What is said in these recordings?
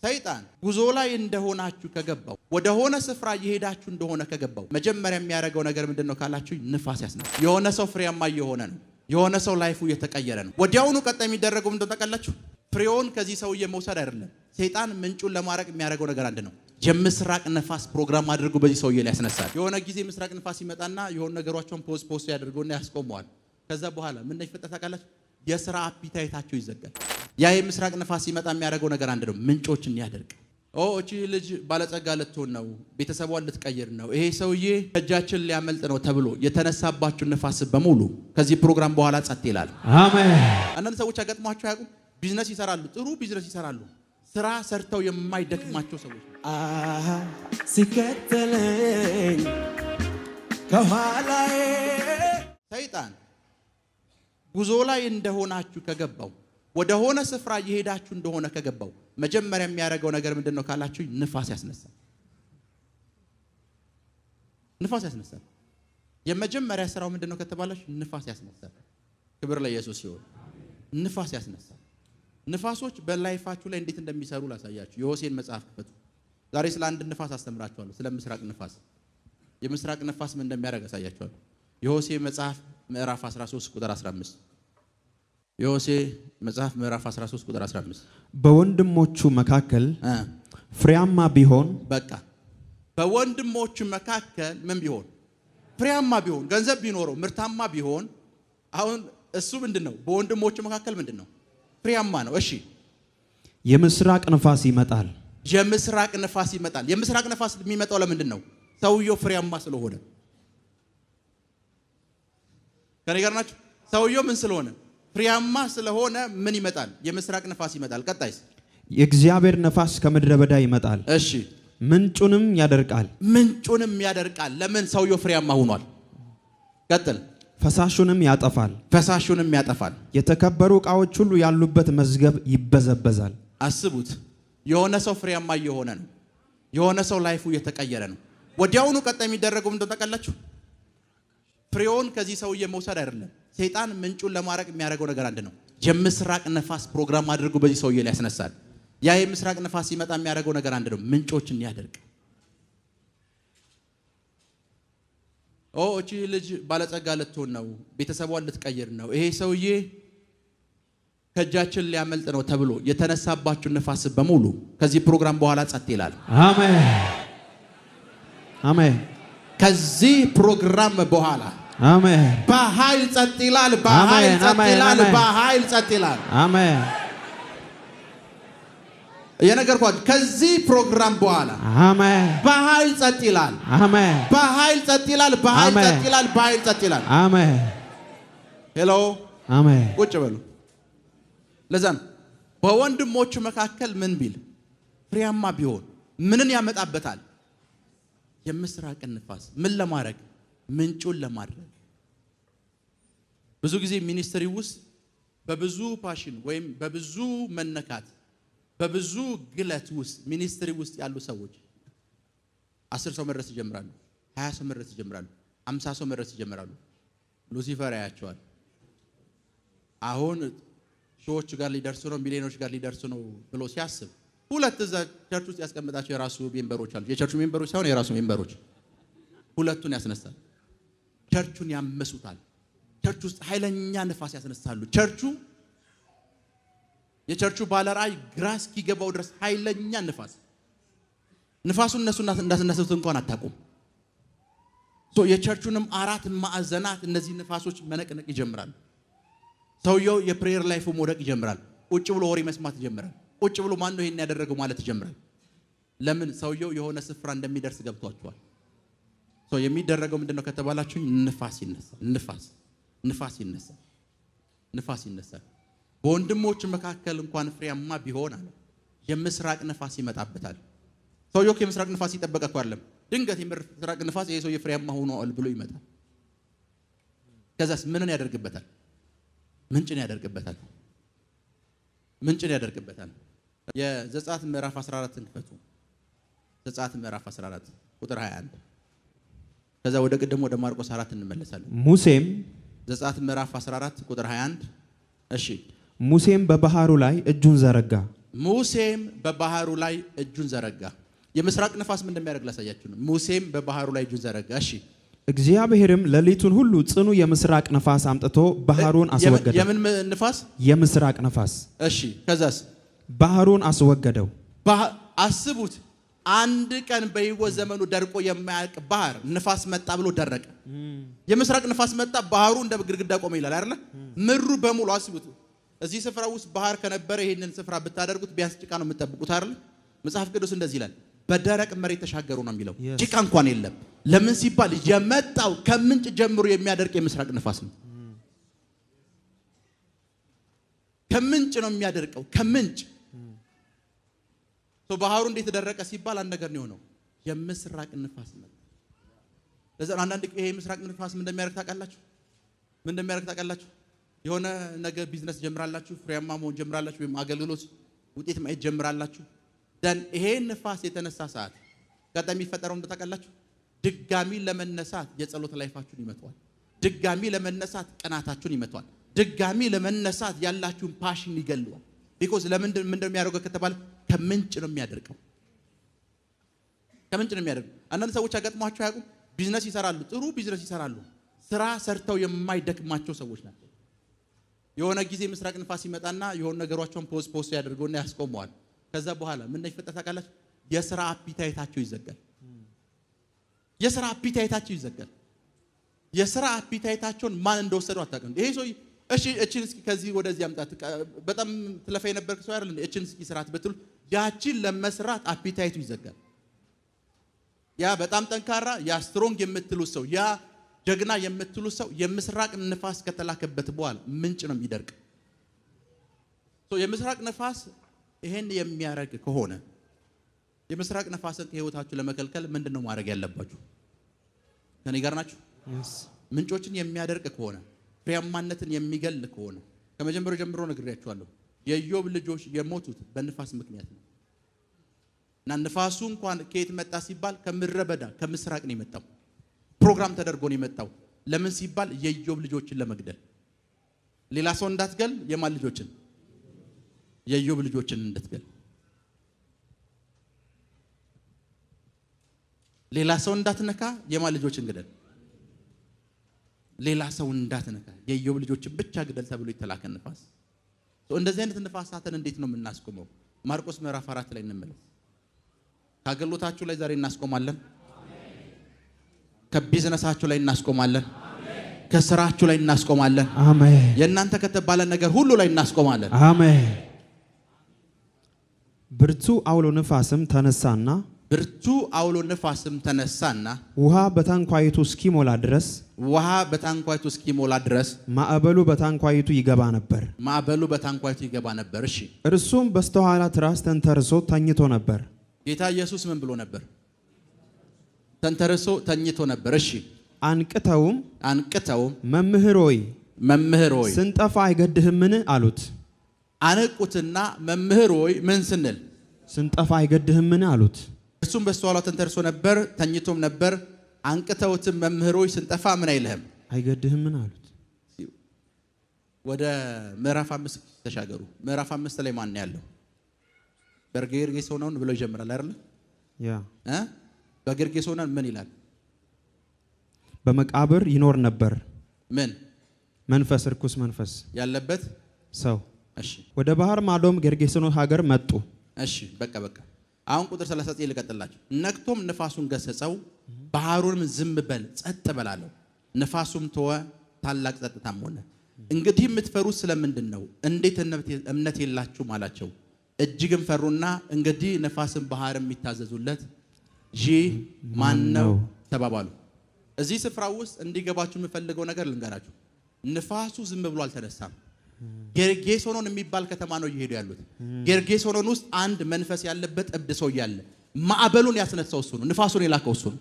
ሰይጣን ጉዞ ላይ እንደሆናችሁ ከገባው ወደ ሆነ ስፍራ እየሄዳችሁ እንደሆነ ከገባው መጀመሪያ የሚያደርገው ነገር ምንድነው ካላችሁ ንፋስ ያስነሳል። የሆነ ሰው ፍሬያማ እየሆነ ነው። የሆነ ሰው ላይፉ እየተቀየረ ነው። ወዲያውኑ ቀጣይ የሚደረገው ምንድነው ታውቃላችሁ? ፍሬውን ከዚህ ሰውዬ መውሰድ አይደለም። ሰይጣን ምንጩን ለማረቅ የሚያደርገው ነገር አንድ ነው። የምስራቅ ነፋስ ፕሮግራም አድርጎ በዚህ ሰውዬ ላይ ያስነሳል። የሆነ ጊዜ ምስራቅ ነፋስ ይመጣና የሆነ ነገሮችን ፖስት ያደርገውና ያስቆመዋል። ከዛ በኋላ ምን እንደሚፈጠር ታውቃላችሁ? የሥራ አፒታይታቸው ይዘጋል። ያ የምስራቅ ነፋስ ሲመጣ የሚያደርገው ነገር አንድ ነው። ምንጮችን ያደርቅ። እቺ ልጅ ባለጸጋ ልትሆን ነው፣ ቤተሰቧን ልትቀይር ነው፣ ይሄ ሰውዬ እጃችን ሊያመልጥ ነው ተብሎ የተነሳባችሁ ነፋስ በሙሉ ከዚህ ፕሮግራም በኋላ ጸጥ ይላል። አሜን። አንዳንድ ሰዎች አገጥሟቸው ያውቁ? ቢዝነስ ይሰራሉ፣ ጥሩ ቢዝነስ ይሰራሉ፣ ስራ ሰርተው የማይደክማቸው ሰዎች ሲከተለኝ ከኋላዬ ሰይጣን ጉዞ ላይ እንደሆናችሁ ከገባው ወደ ሆነ ስፍራ እየሄዳችሁ እንደሆነ ከገባው መጀመሪያ የሚያደርገው ነገር ምንድነው ካላችሁ ንፋስ ያስነሳል። ንፋስ ያስነሳል። የመጀመሪያ ስራው ምንድነው ከተባላችሁ ንፋስ ያስነሳል። ክብር ለኢየሱስ ይሁን። ንፋስ ያስነሳል። ንፋሶች በላይፋችሁ ላይ እንዴት እንደሚሰሩ ላሳያችሁ። የሆሴን መጽሐፍ ክፈቱ። ዛሬ ስለ አንድ ንፋስ አስተምራችኋለሁ፣ ስለ ምስራቅ ንፋስ። የምስራቅ ንፋስ ምን እንደሚያደርግ አሳያችኋለሁ። የሆሴ መጽሐፍ ምዕራፍ 13 ቁጥር 15። የሆሴ መጽሐፍ ምዕራፍ 13 ቁጥር 15 በወንድሞቹ መካከል ፍሬያማ ቢሆን በቃ በወንድሞቹ መካከል ምን ቢሆን ፍሬያማ ቢሆን ገንዘብ ቢኖረው ምርታማ ቢሆን አሁን እሱ ምንድነው በወንድሞቹ መካከል ምንድነው ፍሬያማ ነው። እሺ የምስራቅ ንፋስ ይመጣል። የምስራቅ ንፋስ ይመጣል። የምስራቅ ንፋስ የሚመጣው ለምንድን ነው? ሰውየው ፍሬያማ ስለሆነ። ከኔ ጋር ናችሁ? ሰውየው ምን ስለሆነ? ፍሬያማ ስለሆነ ምን ይመጣል? የምስራቅ ንፋስ ይመጣል። ቀጣይስ? የእግዚአብሔር ነፋስ ከምድረ በዳ ይመጣል። እሺ ምንጩንም ያደርቃል። ምንጩንም ያደርቃል። ለምን? ሰውየው ፍሬያማ ሆኗል። ቀጥል። ፈሳሹንም ያጠፋል። ፈሳሹንም ያጠፋል። የተከበሩ ዕቃዎች ሁሉ ያሉበት መዝገብ ይበዘበዛል። አስቡት። የሆነ ሰው ፍሬያማ እየሆነ ነው። የሆነ ሰው ላይፉ እየተቀየረ ነው። ወዲያውኑ ቀጣይ የሚደረገው ምንድነው ታውቃላችሁ? ፍሬውን ከዚህ ሰውዬ መውሰድ አይደለም። ሰይጣን ምንጩን ለማረቅ የሚያደርገው ነገር አንድ ነው። የምስራቅ ነፋስ ፕሮግራም አድርጎ በዚህ ሰውዬ ላይ ያስነሳል። ያ የምስራቅ ነፋስ ሲመጣ የሚያደርገው ነገር አንድ ነው። ምንጮችን ያደርቅ። እቺ ልጅ ባለጸጋ ልትሆን ነው፣ ቤተሰቧን ልትቀይር ነው፣ ይሄ ሰውዬ ከእጃችን ሊያመልጥ ነው ተብሎ የተነሳባችሁ ነፋስ በሙሉ ከዚህ ፕሮግራም በኋላ ጸጥ ይላል። አሜን አሜን። ከዚህ ፕሮግራም በኋላ አሜን በኃይል ጸጥ ይላል። በኃይል ጸጥ ይላል። በኃይል ጸጥ ይላል። አሜን። የነገርኳችሁ ከዚህ ፕሮግራም በኋላ አሜን በኃይል ጸጥ ይላል። አሜን በኃይል ጸጥ ይላል። በኃይል ጸጥ ይላል። በኃይል ጸጥ ይላል። አሜን። ሄሎ አሜን። ቁጭ በሉ። ለዛ ነው በወንድሞቹ መካከል ምን ቢል ፍሬያማ ቢሆን ምንን ያመጣበታል? የምስራቅ ንፋስ። ምን ለማድረግ? ምንጩን ለማድረግ። ብዙ ጊዜ ሚኒስትሪ ውስጥ በብዙ ፓሽን ወይም በብዙ መነካት በብዙ ግለት ውስጥ ሚኒስትሪ ውስጥ ያሉ ሰዎች 10 ሰው መድረስ ይጀምራሉ፣ 20 ሰው መድረስ ይጀምራሉ፣ 50 ሰው መድረስ ይጀምራሉ። ሉሲፈር ያያቸዋል። አሁን ሺዎች ጋር ሊደርሱ ነው፣ ሚሊዮኖች ጋር ሊደርሱ ነው ብሎ ሲያስብ ሁለት እዛ ቸርች ውስጥ ያስቀምጣቸው የራሱ ሜምበሮች አሉ። የቸርቹ ሜምበሮች ሳይሆን የራሱ ሜምበሮች ሁለቱን ያስነሳል። ቸርቹን ያመሱታል። ቸርች ውስጥ ኃይለኛ ንፋስ ያስነሳሉ። የቸርቹ ባለራዕይ ግራ እስኪገባው ድረስ ኃይለኛ ንፋሱን እነሱ እንዳስነሱት እንኳን አታውቁም። የቸርቹንም አራት ማዕዘናት እነዚህ ንፋሶች መነቅነቅ ይጀምራሉ። ሰውየው የፕሬየር ላይፉ መውደቅ ይጀምራል። ቁጭ ብሎ ወሬ መስማት ይጀምራል። ቁጭ ብሎ ማን ነው ይሄን ያደረገው ማለት ይጀምራል። ለምን? ሰውየው የሆነ ስፍራ እንደሚደርስ ገብቷቸዋል። የሚደረገው ምንድነው ከተባላችሁ ንፋስ ይነሳል። ንፋስ ይነሳል። በወንድሞቹ መካከል እንኳን ፍሬያማ ቢሆን አለ የምስራቅ ንፋስ ይመጣበታል። ሰውየው የምስራቅ ንፋስ ይጠበቀ እኮ አይደለም። ድንገት የምስራቅ ንፋስ ይሄ ሰውዬ ፍሬያማ ሆኗል ብሎ ይመጣል። ከዛስ ምንን ያደርግበታል? ምንጭን ያደርግበታል። የዘጸአት ምዕራፍ 14ን ክፈቱ። ዘጸአት ምዕራፍ 14 ቁጥር 21። ከዛ ወደ ቅድም ወደ ማርቆስ 4 እንመለሳለን። ሙሴም ዘጸአት ምዕራፍ 14 ቁጥር 21። እሺ ሙሴም በባህሩ ላይ እጁን ዘረጋ፣ ሙሴም በባህሩ ላይ እጁን ዘረጋ። የምስራቅ ንፋስ ምን እንደሚያደርግ ላሳያችሁ ነው። ሙሴም በባህሩ ላይ እጁን ዘረጋ። እሺ እግዚአብሔርም ሌሊቱን ሁሉ ጽኑ የምስራቅ ነፋስ አምጥቶ ባህሩን አስወገደው። የምን ንፋስ? የምስራቅ ነፋስ። እሺ ከዛስ? ባህሩን አስወገደው። አስቡት፣ አንድ ቀን በሕይወት ዘመኑ ደርቆ የማያልቅ ባህር ንፋስ መጣ ብሎ ደረቀ። የምስራቅ ንፋስ መጣ፣ ባህሩ እንደ ግድግዳ ቆመ ይላል አይደል? ምድሩ በሙሉ አስቡት። እዚህ ስፍራ ውስጥ ባህር ከነበረ ይሄንን ስፍራ ብታደርጉት ቢያንስ ጭቃ ነው የምትጠብቁት አይደል? መጽሐፍ ቅዱስ እንደዚህ ይላል፣ በደረቅ መሬት ተሻገሩ ነው የሚለው። ጭቃ እንኳን የለም። ለምን ሲባል የመጣው ከምንጭ ጀምሮ የሚያደርቅ የምስራቅ ንፋስ ነው። ከምንጭ ነው የሚያደርቀው፣ ከምንጭ። ባህሩ እንዴት ተደረቀ ሲባል አንድ ነገር ነው የሆነው፣ የምስራቅ ንፋስ ነው። ለዛ አንዳንድ ይሄ የምስራቅ ንፋስ ምን እንደሚያደርግ ታውቃላችሁ? ምን እንደሚያደርግ ታውቃላችሁ? የሆነ ነገር ቢዝነስ ጀምራላችሁ፣ ፍሬያማ መሆን ጀምራላችሁ፣ ወይም አገልግሎት ውጤት ማየት ጀምራላችሁ። ደን ይሄ ንፋስ የተነሳ ሰዓት ቀጣይ የሚፈጠረው እንደ ታውቃላችሁ፣ ድጋሚ ለመነሳት የጸሎት ላይፋችሁን ይመታዋል። ድጋሚ ለመነሳት ቀናታችሁን ይመታዋል። ድጋሚ ለመነሳት ያላችሁን ፓሽን ይገለዋል። ቢኮዝ ምን እንደሚያደርገው ከተባለ ከምንጭ ነው የሚያደርገው። ከምንጭ ነው የሚያደርገው። አንዳንድ ሰዎች አጋጥሟቸው አያውቁም? ቢዝነስ ይሰራሉ፣ ጥሩ ቢዝነስ ይሰራሉ፣ ስራ ሰርተው የማይደክማቸው ሰዎች ናቸው። የሆነ ጊዜ ምስራቅ ንፋስ ይመጣና የሆነ ነገሯቸውን ፖስት ያደርገውና ያስቆመዋል። ከዛ በኋላ ምን እንደሚፈጠር ታውቃላችሁ? የስራ አፒታይታቸው ይዘጋል። የስራ አፒታይታቸው ይዘጋል። የስራ አፒታይታቸውን ማን እንደወሰደው አታውቅም። ይሄ ሰው እሺ እቺን እስኪ ከዚህ ወደዚህ አምጣት፣ በጣም ትለፋ የነበርክ ሰው አይደል? እቺን እስኪ ስራት ብትሉ ያቺን ለመስራት አፒታይቱ ይዘጋል። ያ በጣም ጠንካራ ያ ስትሮንግ የምትሉት ሰው ያ ጀግና የምትሉት ሰው የምስራቅ ንፋስ ከተላከበት በኋላ ምንጭ ነው የሚደርቅ። የምስራቅ ንፋስ ይሄን የሚያረግ ከሆነ የምስራቅ ንፋስን ከህይወታችሁ ለመከልከል ምንድነው ማድረግ ያለባችሁ? ከኔ ጋር ናችሁ? ምንጮችን የሚያደርቅ ከሆነ ፍሬያማነትን የሚገል ከሆነ ከመጀመሪያው ጀምሮ ነግሬያችኋለሁ። የኢዮብ ልጆች የሞቱት በንፋስ ምክንያት ነው። እና ንፋሱ እንኳን ከየት መጣ ሲባል ከምድረ በዳ ከምስራቅ ነው የመጣው። ፕሮግራም ተደርጎ ነው የመጣው። ለምን ሲባል የኢዮብ ልጆችን ለመግደል። ሌላ ሰው እንዳትገል፣ የማን ልጆችን? የኢዮብ ልጆችን እንድትገል። ሌላ ሰው እንዳትነካ፣ የማን ልጆችን ግደል? ሌላ ሰው እንዳትነካ፣ የኢዮብ ልጆችን ብቻ ግደል ተብሎ የተላከ ንፋስ። እንደዚህ አይነት ንፋሳትን እንዴት ነው የምናስቆመው? ማርቆስ ምዕራፍ 4 ላይ እንመለስ። ከአገልግሎታችሁ ላይ ዛሬ እናስቆማለን። ከቢዝነሳችሁ ላይ እናስቆማለን። ከስራችሁ ላይ እናስቆማለን። አሜን። የእናንተ ከተባለ ነገር ሁሉ ላይ እናስቆማለን። አሜን። ብርቱ አውሎ ንፋስም ተነሳና ውሃ በታንኳይቱ እስኪሞላ ድረስ ማዕበሉ በታንኳይቱ ይገባ ነበር። እሺ እርሱም በስተኋላ ትራስ ተንተርሶ ተኝቶ ነበር። ጌታ ኢየሱስ ምን ብሎ ነበር? ተንተርሶ ተኝቶ ነበር። እሺ አንቅተውም መምህር ሆይ ስንጠፋ አይገድህምን አሉት። አነቁትና መምህር ሆይ ምን ስንል ስንጠፋ አይገድህምን አሉት። እርሱም በስተኋላው ተንተርሶ ነበር፣ ተኝቶም ነበር። አንቅተውትም መምህር ሆይ ስንጠፋ ምን አይልህም አይገድህምን አሉት። ወደ ምዕራፍ 5 ተሻገሩ። ምዕራፍ 5 ላይ ማን ያለው? በጌርጌሶን ብሎ ይጀምራል አይደል? በጌርጌሶን ምን ይላል? በመቃብር ይኖር ነበር ምን መንፈስ፣ ርኩስ መንፈስ ያለበት ሰው። እሺ ወደ ባህር ማዶም ጌርጌሶን ሀገር መጡ። እሺ በቃ አሁን ቁጥር 39 ልቀጥላችሁ። ነክቶም ንፋሱን ገሰጸው፣ ባህሩንም ዝም በል ጸጥ በላለው። ንፋሱም ተወ፣ ታላቅ ጸጥታም ሆነ። እንግዲህ የምትፈሩት ስለምንድን ነው? እንዴት እምነት የላችሁም አላቸው። እጅግም ፈሩና እንግዲህ ነፋስን ባህርም የሚታዘዙለት ይህ ማን ነው ተባባሉ። እዚህ ስፍራ ውስጥ እንዲገባችሁ የምፈልገው ነገር ልንገራችሁ። ንፋሱ ዝም ብሎ አልተነሳም። ጌርጌሶኖን የሚባል ከተማ ነው እየሄዱ ያሉት። ጌርጌሶኖን ውስጥ አንድ መንፈስ ያለበት እብድ ሰው ያለ፣ ማዕበሉን ያስነሳው እሱ ነው። ንፋሱን የላከው እሱ ነው።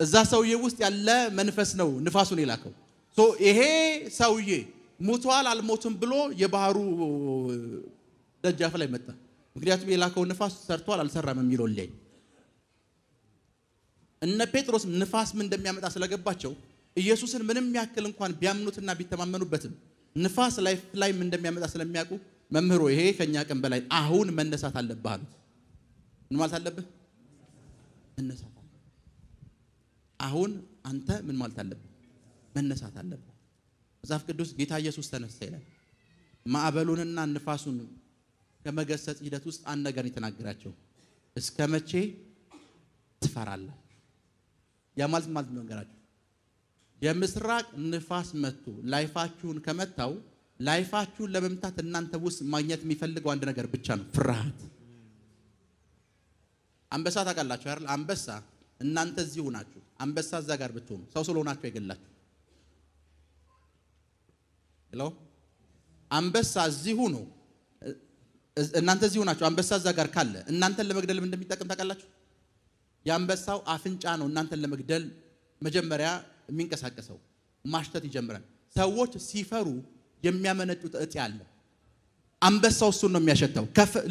እዛ ሰውዬ ውስጥ ያለ መንፈስ ነው ንፋሱን የላከው። ይሄ ሰውዬ ሙቷል አልሞትም ብሎ የባህሩ ደጃፍ ላይ መጣ። ምክንያቱም የላከው ንፋስ ሰርቷል አልሰራም የሚለው ላይ እነ ጴጥሮስ ንፋስ ምን እንደሚያመጣ ስለገባቸው ኢየሱስን ምንም ያክል እንኳን ቢያምኑትና ቢተማመኑበትም ንፋስ ላይ ምን እንደሚያመጣ ስለሚያውቁ መምህሩ ይሄ ከኛ ቀን በላይ አሁን መነሳት አለብህ አሉት። ምን ማለት አለብህ? መነሳት አለብህ። አሁን አንተ ምን ማለት አለብህ? መነሳት አለብህ። መጽሐፍ ቅዱስ ጌታ ኢየሱስ ተነሳ ይላል። ማዕበሉንና ንፋሱን ከመገሰጽ ሂደት ውስጥ አንድ ነገር የተናገራቸው እስከ መቼ ትፈራለህ? ያ ማለት ነው ነገራቸው። የምስራቅ ንፋስ መጥቶ ላይፋችሁን ከመታው ላይፋችሁን ለመምታት እናንተ ውስጥ ማግኘት የሚፈልገው አንድ ነገር ብቻ ነው፣ ፍርሃት። አንበሳ ታውቃላችሁ አይደል? አንበሳ እናንተ እዚህ ሆናችሁ አንበሳ እዛ ጋር ብትሆኑ ሰው ስለሆናችሁ አይገላችሁ። ሄሎ አንበሳ እዚህ ሆኖ እናንተ እዚህ ሆናችሁ አንበሳ እዛ ጋር ካለ እናንተን ለመግደል ምን እንደሚጠቅም ታውቃላችሁ? የአንበሳው አፍንጫ ነው እናንተን ለመግደል መጀመሪያ የሚንቀሳቀሰው። ማሽተት ይጀምራል። ሰዎች ሲፈሩ የሚያመነጩት እጢ አለ። አንበሳው እሱን ነው የሚያሸተው።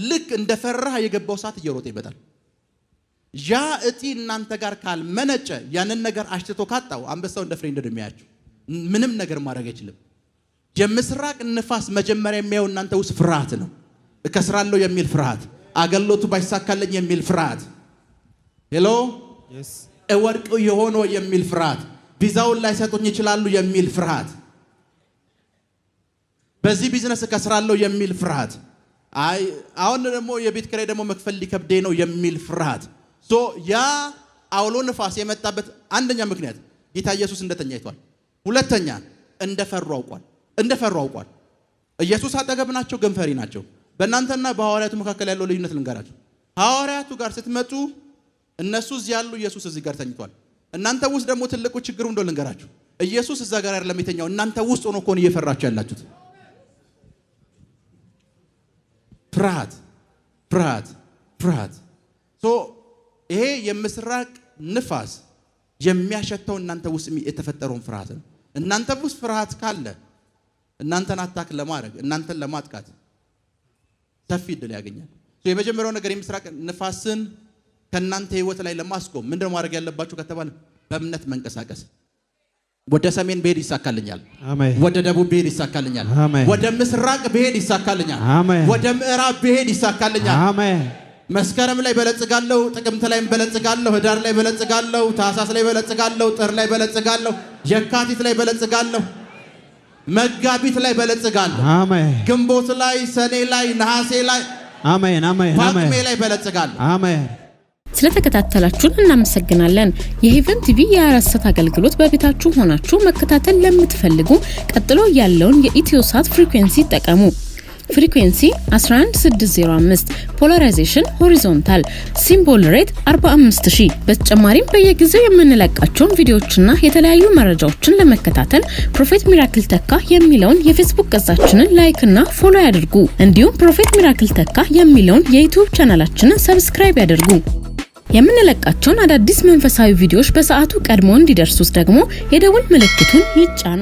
ልክ እንደፈራህ የገባው ሰዓት እየሮጠ ይመጣል። ያ እጢ እናንተ ጋር ካልመነጨ ያንን ነገር አሽትቶ ካጣው አንበሳው እንደ ፍሬንድ ነው የሚያያችሁ። ምንም ነገር ማድረግ አይችልም። የምስራቅ ንፋስ መጀመሪያ የሚያየው እናንተ ውስጥ ፍርሃት ነው። እከስራለሁ የሚል ፍርሃት፣ አገልግሎቱ ባይሳካልኝ የሚል ፍርሃት፣ ሄሎ እወድቅ የሆነ የሚል ፍርሃት፣ ቪዛውን ላይ ሰጡኝ ይችላሉ የሚል ፍርሃት፣ በዚህ ቢዝነስ እከስራለሁ የሚል ፍርሃት፣ አሁን ደግሞ የቤት ኪራይ ደግሞ መክፈል ሊከብደኝ ነው የሚል ፍርሃት። ያ አውሎ ንፋስ የመጣበት አንደኛ ምክንያት ጌታ ኢየሱስ እንደተኛ አይቷል። ሁለተኛ እንደፈሩ አውቋል። ኢየሱስ አጠገብ ናቸው፣ ግን ፈሪ ናቸው። በእናንተና በሐዋርያቱ መካከል ያለው ልዩነት ልንገራችሁ። ሐዋርያቱ ጋር ስትመጡ እነሱ እዚህ ያሉ፣ ኢየሱስ እዚህ ጋር ተኝቷል። እናንተ ውስጥ ደግሞ ትልቁ ችግሩ እንደው ልንገራችሁ፣ ኢየሱስ እዛ ጋር አይደለም የተኛው፣ እናንተ ውስጥ ሆኖ እኮ ነው እየፈራችሁ ያላችሁት። ፍርሃት። ይሄ የምስራቅ ንፋስ የሚያሸተው እናንተ ውስጥ የተፈጠረውን ፍርሃት ነው። እናንተ ውስጥ ፍርሃት ካለ እናንተን አታክ ለማድረግ እናንተን ለማጥቃት ሰፊ እድል ያገኛል። የመጀመሪያው ነገር የምስራቅ ንፋስን ከናንተ ህይወት ላይ ለማስቆም ምንድነው ማድረግ ያለባችሁ ከተባለ በእምነት መንቀሳቀስ። ወደ ሰሜን ብሄድ ይሳካልኛል፣ ወደ ደቡብ ብሄድ ይሳካልኛል፣ ወደ ምስራቅ ብሄድ ይሳካልኛል፣ ወደ ምዕራብ ብሄድ ይሳካልኛል። መስከረም ላይ በለጽጋለሁ፣ ጥቅምት ላይ በለጽጋለሁ፣ ህዳር ላይ በለጽጋለሁ፣ ታህሳስ ላይ በለጽጋለሁ፣ ጥር ላይ በለጽጋለሁ፣ የካቲት ላይ በለጽጋለሁ፣ መጋቢት ላይ በለጽጋለሁ፣ ግንቦት ላይ፣ ሰኔ ላይ፣ ነሐሴ ላይ፣ ጳጉሜ ላይ በለጽጋለሁ። ስለተከታተላችሁን እናመሰግናለን። የሄቨን ቲቪ የ24 ሰዓት አገልግሎት በቤታችሁ ሆናችሁ መከታተል ለምትፈልጉ ቀጥሎ ያለውን የኢትዮሳት ፍሪኩዌንሲ ይጠቀሙ። ፍሪኩዌንሲ 11605፣ ፖላራይዜሽን ሆሪዞንታል፣ ሲምቦል ሬት 45000። በተጨማሪም በየጊዜው የምንለቃቸውን ቪዲዮዎችና የተለያዩ መረጃዎችን ለመከታተል ፕሮፌት ሚራክል ተካ የሚለውን የፌስቡክ ገጻችንን ላይክ እና ፎሎ ያድርጉ። እንዲሁም ፕሮፌት ሚራክል ተካ የሚለውን የዩቲዩብ ቻናላችንን ሰብስክራይብ ያድርጉ። የምንለቃቸውን አዳዲስ መንፈሳዊ ቪዲዮዎች በሰዓቱ ቀድሞ እንዲደርሱት ደግሞ የደውል ምልክቱን ይጫኑ።